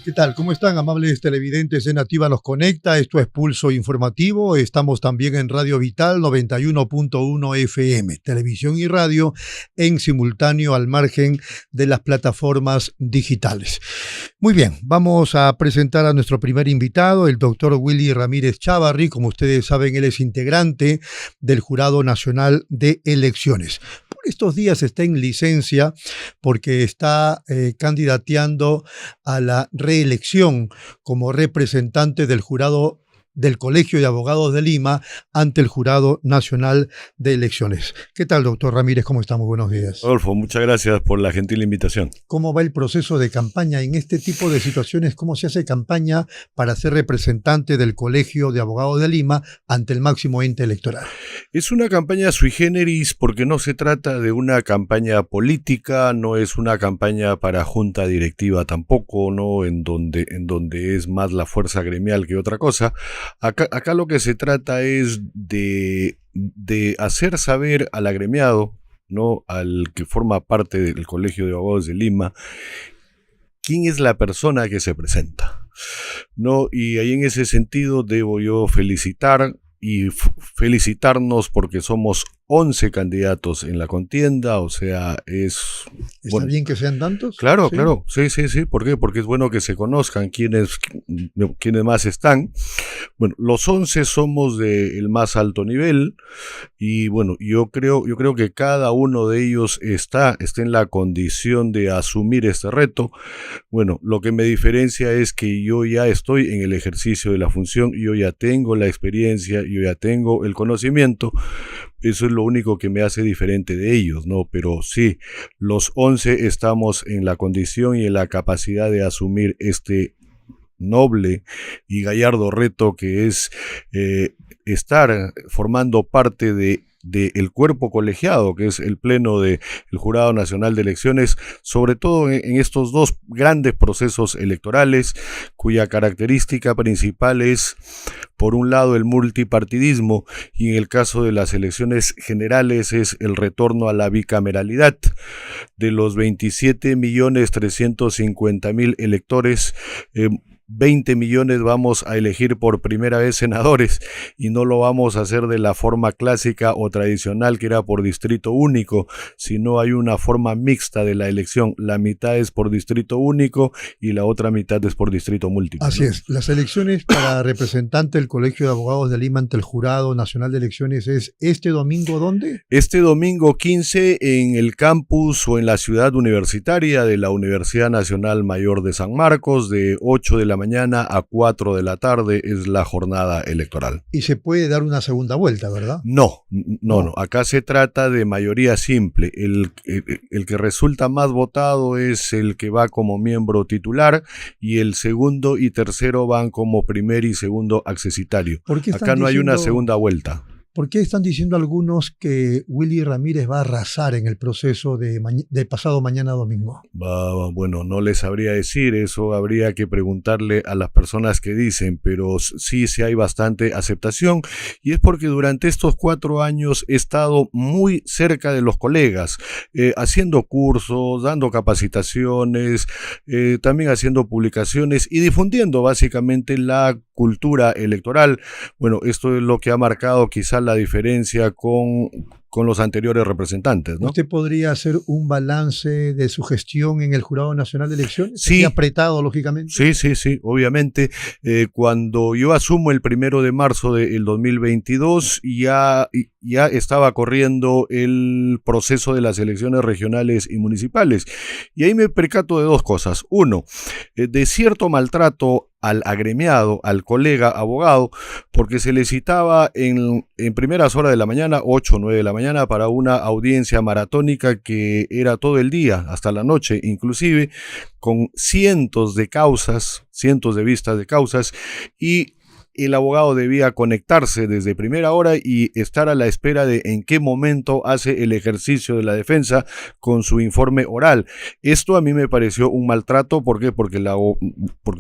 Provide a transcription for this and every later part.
¿Qué tal? ¿Cómo están, amables televidentes de Nativa Nos Conecta? Esto es Pulso Informativo. Estamos también en Radio Vital 91.1 FM, televisión y radio en simultáneo al margen de las plataformas digitales. Muy bien, vamos a presentar a nuestro primer invitado, el doctor Willy Ramírez Chávarri. Como ustedes saben, él es integrante del Jurado Nacional de Elecciones. Estos días está en licencia porque está candidateando a la reelección como representante del jurado del Colegio de Abogados de Lima ante el Jurado Nacional de Elecciones. ¿Qué tal, doctor Ramírez? ¿Cómo estamos? Buenos días. Adolfo, muchas gracias por la gentil invitación. ¿Cómo va el proceso de campaña en este tipo de situaciones? ¿Cómo se hace campaña para ser representante del Colegio de Abogados de Lima ante el máximo ente electoral? Es una campaña sui generis porque no se trata de una campaña política, no es una campaña para junta directiva tampoco, ¿no? En donde es más la fuerza gremial que otra cosa. Acá lo que se trata es de hacer saber al agremiado, ¿no? Al que forma parte del Colegio de Abogados de Lima, quién es la persona que se presenta, ¿no? Y ahí en ese sentido debo yo felicitarnos porque somos 11 candidatos en la contienda, o sea, ¿Está bueno, bien que sean tantos? Claro, ¿Sí? claro, sí. ¿Por qué? Porque es bueno que se conozcan quiénes más están. Bueno, los 11 somos del más alto nivel y bueno, yo creo que cada uno de ellos está en la condición de asumir este reto. Bueno, lo que me diferencia es que yo ya estoy en el ejercicio de la función, yo ya tengo la experiencia, yo ya tengo el conocimiento. Eso es lo único que me hace diferente de ellos, ¿no? Pero sí, los 11 estamos en la condición y en la capacidad de asumir este noble y gallardo reto que es estar formando parte del cuerpo colegiado, que es el pleno del Jurado Nacional de Elecciones, sobre todo en estos dos grandes procesos electorales, cuya característica principal es, por un lado, el multipartidismo, y en el caso de las elecciones generales es el retorno a la bicameralidad. De los 27.350.000 electores, 20 millones vamos a elegir por primera vez senadores y no lo vamos a hacer de la forma clásica o tradicional que era por distrito único, sino hay una forma mixta de la elección. La mitad es por distrito único y la otra mitad es por distrito múltiple. Así es. Las elecciones para representante del Colegio de Abogados de Lima ante el Jurado Nacional de Elecciones es este domingo, ¿dónde? Este domingo 15 en el campus o en la ciudad universitaria de la Universidad Nacional Mayor de San Marcos, de 8 de la mañana a 4 de la tarde es la jornada electoral. Y se puede dar una segunda vuelta, ¿verdad? No. Acá se trata de mayoría simple. El que resulta más votado es el que va como miembro titular y el segundo y tercero van como primer y segundo accesitario. Acá no hay una segunda vuelta. ¿Por qué están diciendo algunos que Willy Ramírez va a arrasar en el proceso de pasado mañana domingo? Bueno, no les sabría decir, eso habría que preguntarle a las personas que dicen, pero sí hay bastante aceptación y es porque durante estos 4 años he estado muy cerca de los colegas, haciendo cursos, dando capacitaciones, también haciendo publicaciones y difundiendo básicamente la cultura electoral. Bueno, esto es lo que ha marcado quizá la diferencia con los anteriores representantes, ¿no? ¿Usted podría hacer un balance de su gestión en el Jurado Nacional de Elecciones? Sí. Apretado, lógicamente. Sí, obviamente. Cuando yo asumo el 1 de marzo del 2022, ya estaba corriendo el proceso de las elecciones regionales y municipales. Y ahí me percato de dos cosas. Uno, de cierto maltrato al agremiado, al colega abogado, porque se le citaba en primeras horas de la mañana, 8 o 9 de la mañana, para una audiencia maratónica que era todo el día, hasta la noche inclusive, con cientos de causas, cientos de vistas de causas, y el abogado debía conectarse desde primera hora y estar a la espera de en qué momento hace el ejercicio de la defensa con su informe oral. Esto a mí me pareció un maltrato. ¿Por qué? Porque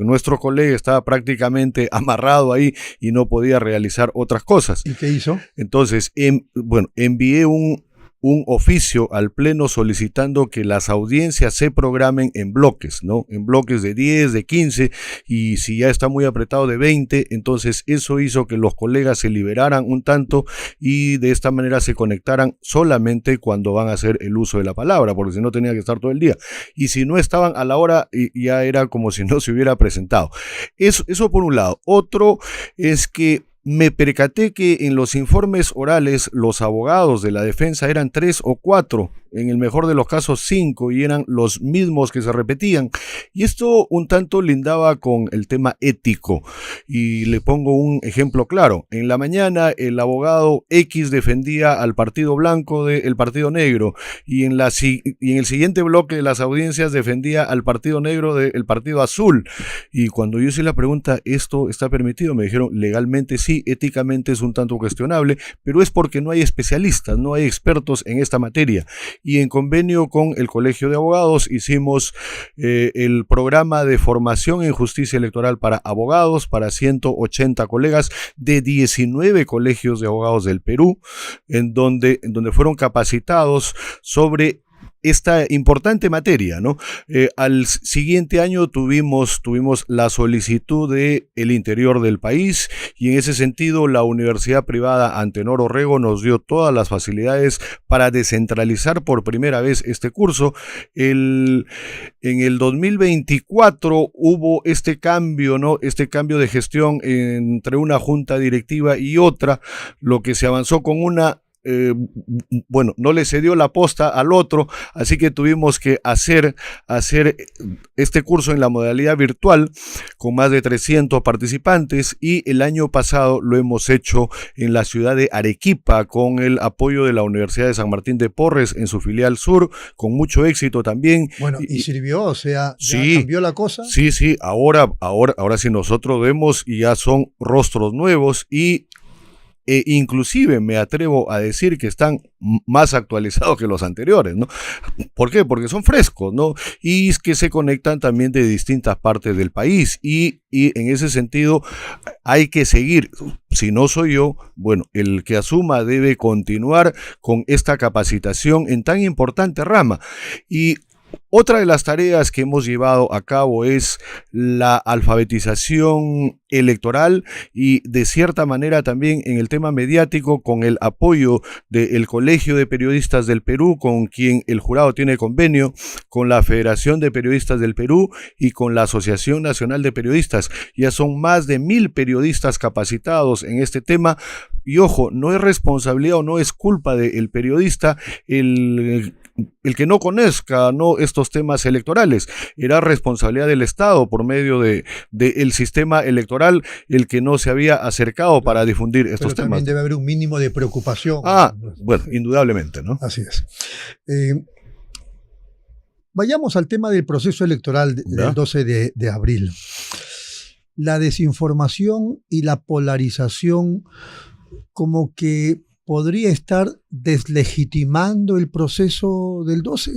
nuestro colega estaba prácticamente amarrado ahí y no podía realizar otras cosas. ¿Y qué hizo? Entonces, envié un un oficio al Pleno solicitando que las audiencias se programen en bloques, ¿no? En bloques de 10, de 15, y si ya está muy apretado de 20, entonces eso hizo que los colegas se liberaran un tanto y de esta manera se conectaran solamente cuando van a hacer el uso de la palabra, porque si no tenía que estar todo el día. Y si no estaban a la hora, ya era como si no se hubiera presentado. Eso por un lado. Otro es que me percaté que en los informes orales los abogados de la defensa eran 3 o 4, en el mejor de los casos 5, y eran los mismos que se repetían. Y esto un tanto lindaba con el tema ético. Y le pongo un ejemplo claro. En la mañana el abogado X defendía al partido blanco del partido negro, y en el siguiente bloque de las audiencias defendía al partido negro del partido azul. Y cuando yo hice la pregunta, ¿esto está permitido?, me dijeron, legalmente sí, éticamente es un tanto cuestionable, pero es porque no hay especialistas, no hay expertos en esta materia. Y en convenio con el Colegio de Abogados hicimos el programa de formación en justicia electoral para abogados, para 180 colegas de 19 colegios de abogados del Perú, en donde fueron capacitados sobre esta importante materia, ¿no? Al siguiente año tuvimos la solicitud de el interior del país, y en ese sentido la Universidad Privada Antenor Orrego nos dio todas las facilidades para descentralizar por primera vez este curso. En el 2024 hubo este cambio, ¿no? Este cambio de gestión entre una junta directiva y otra, lo que se avanzó con una no le cedió la posta al otro, así que tuvimos que hacer este curso en la modalidad virtual con más de 300 participantes, y el año pasado lo hemos hecho en la ciudad de Arequipa con el apoyo de la Universidad de San Martín de Porres en su filial sur, con mucho éxito también. Bueno, y sirvió, o sea, ¿ya sí, cambió la cosa? Sí, ahora sí nosotros vemos y ya son rostros nuevos, y inclusive me atrevo a decir que están más actualizados que los anteriores, ¿no? ¿Por qué? Porque son frescos, ¿no? Y es que se conectan también de distintas partes del país, y en ese sentido hay que seguir. Si no soy yo, bueno, el que asuma debe continuar con esta capacitación en tan importante rama. Y otra de las tareas que hemos llevado a cabo es la alfabetización electoral, y de cierta manera también en el tema mediático, con el apoyo del Colegio de Periodistas del Perú, con quien el jurado tiene convenio, con la Federación de Periodistas del Perú y con la Asociación Nacional de Periodistas. Ya son más de 1000 periodistas capacitados en este tema. Y ojo, no es responsabilidad o no es culpa del periodista el que no conozca, ¿no?, estos temas electorales. Era responsabilidad del Estado, por medio del sistema electoral, el que no se había acercado para difundir estos temas. Pero también debe haber un mínimo de preocupación. Bueno, indudablemente, ¿no? Así es. Vayamos al tema del proceso electoral del 12 de abril. La desinformación y la polarización como que podría estar deslegitimando el proceso del 12.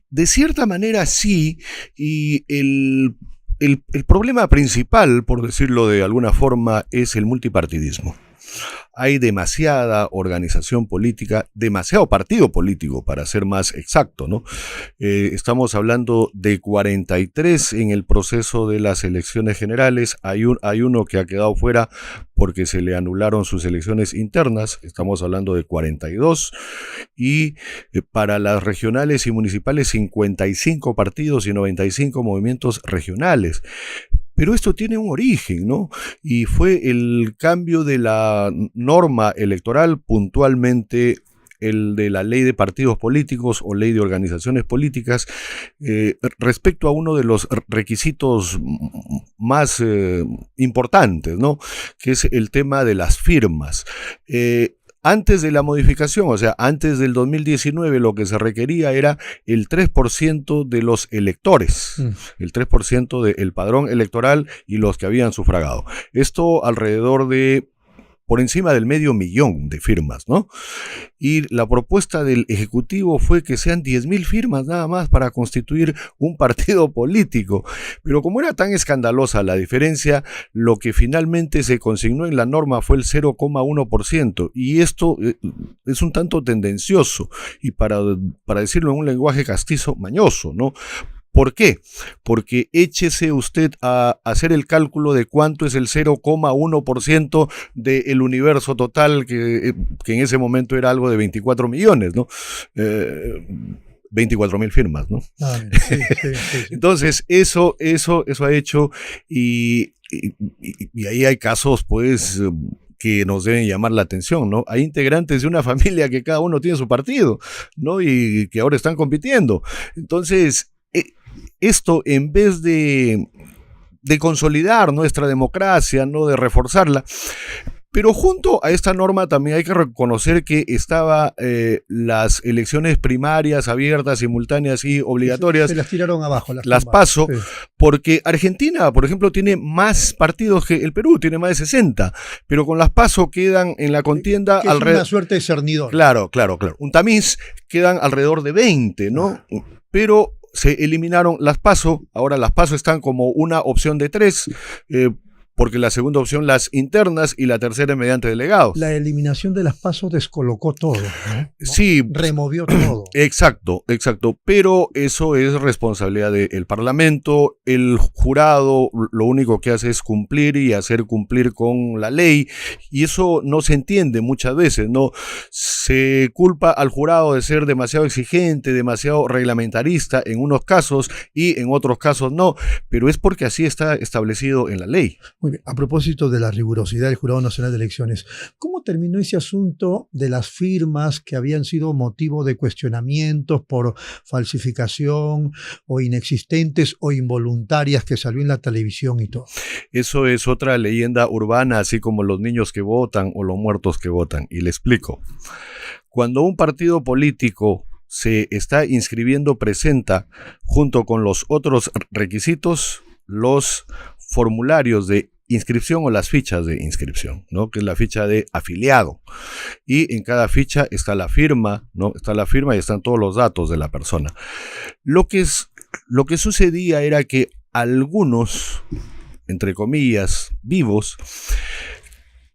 De cierta manera sí, y el problema principal, por decirlo de alguna forma, es el multipartidismo. Hay demasiada organización política, demasiado partido político, para ser más exacto, ¿no? Estamos hablando de 43 en el proceso de las elecciones generales. Hay uno que ha quedado fuera porque se le anularon sus elecciones internas. Estamos hablando de 42. Y para las regionales y municipales, 55 partidos y 95 movimientos regionales. Pero esto tiene un origen, ¿no? Y fue el cambio de la norma electoral, puntualmente el de la ley de partidos políticos o ley de organizaciones políticas, respecto a uno de los requisitos más importantes, ¿no?, que es el tema de las firmas. Antes de la modificación, o sea, antes del 2019, lo que se requería era el 3% de los electores, el 3% del padrón electoral y los que habían sufragado. Esto alrededor de por encima del 500.000 de firmas, ¿no? Y la propuesta del Ejecutivo fue que sean 10.000 firmas nada más para constituir un partido político. Pero como era tan escandalosa la diferencia, lo que finalmente se consignó en la norma fue el 0,1%. Y esto es un tanto tendencioso y para decirlo en un lenguaje castizo, mañoso, ¿no? ¿Por qué? Porque échese usted a hacer el cálculo de cuánto es el 0,1% del universo total, que en ese momento era algo de 24 millones, ¿no? 24.000 firmas, ¿no? Sí. Entonces, eso ha hecho y ahí hay casos, pues, que nos deben llamar la atención, ¿no? Hay integrantes de una familia que cada uno tiene su partido, ¿no? Y que ahora están compitiendo. Entonces, esto, en vez de consolidar nuestra democracia, ¿no? De reforzarla, pero junto a esta norma también hay que reconocer que estaba las elecciones primarias abiertas, simultáneas y obligatorias. Se las tiraron abajo. Las PASO, sí. Porque Argentina, por ejemplo, tiene más partidos que el Perú, tiene más de 60, pero con las PASO quedan en la contienda alrededor. Es una suerte de cernidor. Claro. Un tamiz, quedan alrededor de 20, ¿no? Pero se eliminaron las PASO, ahora las PASO están como una opción de 3, porque la segunda opción las internas y la tercera mediante delegados. La eliminación de las PASO descolocó todo, ¿no? Sí. Removió todo. Exacto, pero eso es responsabilidad del Parlamento. El jurado lo único que hace es cumplir y hacer cumplir con la ley, y eso no se entiende muchas veces, ¿no? Se culpa al jurado de ser demasiado exigente, demasiado reglamentarista en unos casos y en otros casos no, pero es porque así está establecido en la ley. Muy bien. A propósito de la rigurosidad del Jurado Nacional de Elecciones, ¿cómo terminó ese asunto de las firmas que habían sido motivo de cuestionamientos por falsificación o inexistentes o involuntarias que salió en la televisión y todo? Eso es otra leyenda urbana, así como los niños que votan o los muertos que votan. Y le explico. Cuando un partido político se está inscribiendo, presenta junto con los otros requisitos los formularios de inscripción o las fichas de inscripción, ¿no? Que es la ficha de afiliado. Y en cada ficha está la firma, ¿no? Está la firma y están todos los datos de la persona. Lo que sucedía era que algunos, entre comillas, vivos,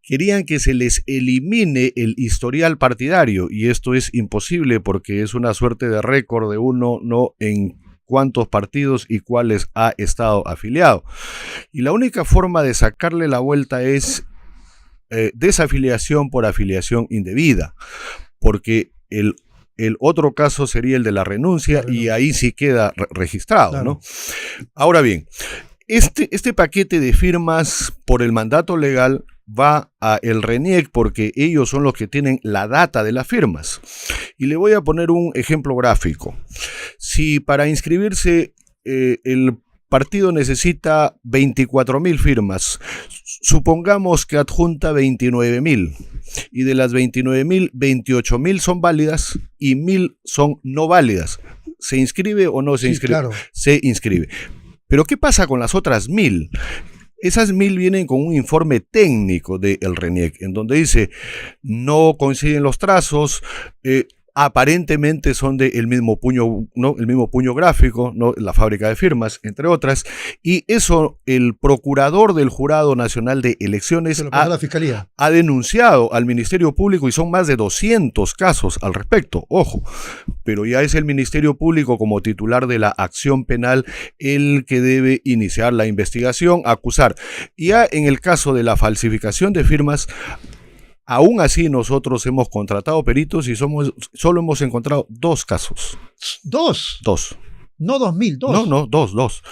querían que se les elimine el historial partidario, y esto es imposible porque es una suerte de récord de uno, ¿no? En cuántos partidos y cuáles ha estado afiliado. Y la única forma de sacarle la vuelta es desafiliación por afiliación indebida, porque el otro caso sería el de la renuncia, y ahí sí queda registrado, claro, ¿no? Ahora bien, este paquete de firmas por el mandato legal va a el RENIEC porque ellos son los que tienen la data de las firmas. Y le voy a poner un ejemplo gráfico. Si para inscribirse el partido necesita 24.000 firmas, supongamos que adjunta 29.000, y de las 29.000, 28.000 son válidas y 1.000 son no válidas. ¿Se inscribe o no se inscribe? Claro. Se inscribe. Pero ¿qué pasa con las otras 1.000? Esas 1.000 vienen con un informe técnico del RENIEC, en donde dice, no coinciden los trazos, aparentemente son del mismo puño, ¿no? El mismo puño gráfico, ¿no? La fábrica de firmas, entre otras, y eso el procurador del Jurado Nacional de Elecciones la Fiscalía ha denunciado al Ministerio Público, y son más de 200 casos al respecto, ojo, pero ya es el Ministerio Público como titular de la acción penal el que debe iniciar la investigación, acusar. Ya en el caso de la falsificación de firmas, aún así nosotros hemos contratado peritos y solo hemos encontrado 2 casos. ¿2? 2. No 2.000, 2. No, 2.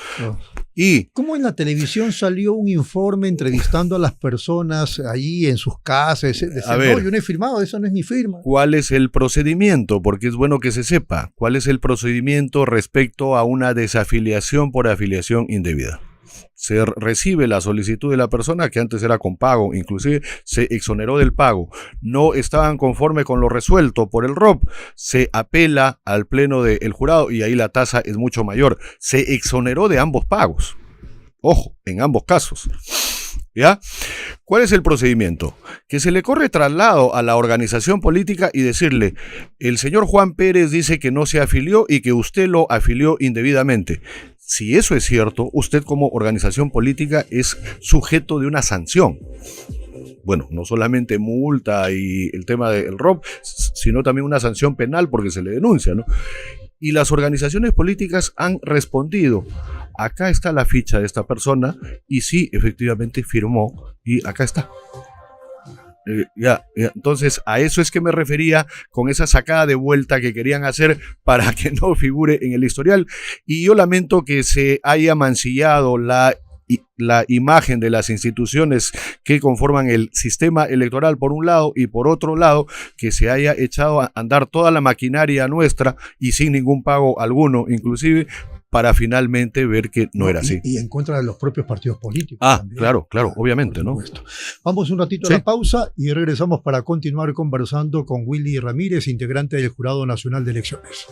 Y ¿cómo en la televisión salió un informe entrevistando a las personas ahí en sus casas? A ver, no, yo no he firmado, esa no es mi firma. ¿Cuál es el procedimiento? Porque es bueno que se sepa. ¿Cuál es el procedimiento respecto a una desafiliación por afiliación indebida? Se recibe la solicitud de la persona, que antes era con pago, inclusive se exoneró del pago, no estaban conforme con lo resuelto por el ROP, se apela al pleno del jurado y ahí la tasa es mucho mayor, se exoneró de ambos pagos, ojo, en ambos casos. ¿Ya? ¿Cuál es el procedimiento? Que se le corre traslado a la organización política y decirle, el señor Juan Pérez dice que no se afilió y que usted lo afilió indebidamente. Si eso es cierto, usted como organización política es sujeto de una sanción. Bueno, no solamente multa y el tema del ROP, sino también una sanción penal porque se le denuncia, ¿no? Y las organizaciones políticas han respondido. Acá está la ficha de esta persona y sí, efectivamente firmó y acá está. Entonces, a eso es que me refería con esa sacada de vuelta que querían hacer para que no figure en el historial. Y yo lamento que se haya mancillado la imagen de las instituciones que conforman el sistema electoral por un lado y por otro lado que se haya echado a andar toda la maquinaria nuestra y sin ningún pago alguno inclusive para finalmente ver que no era así. Y en contra de los propios partidos políticos. También, claro, obviamente, ¿no? Vamos un ratito a la pausa y regresamos para continuar conversando con Willy Ramírez, integrante del Jurado Nacional de Elecciones.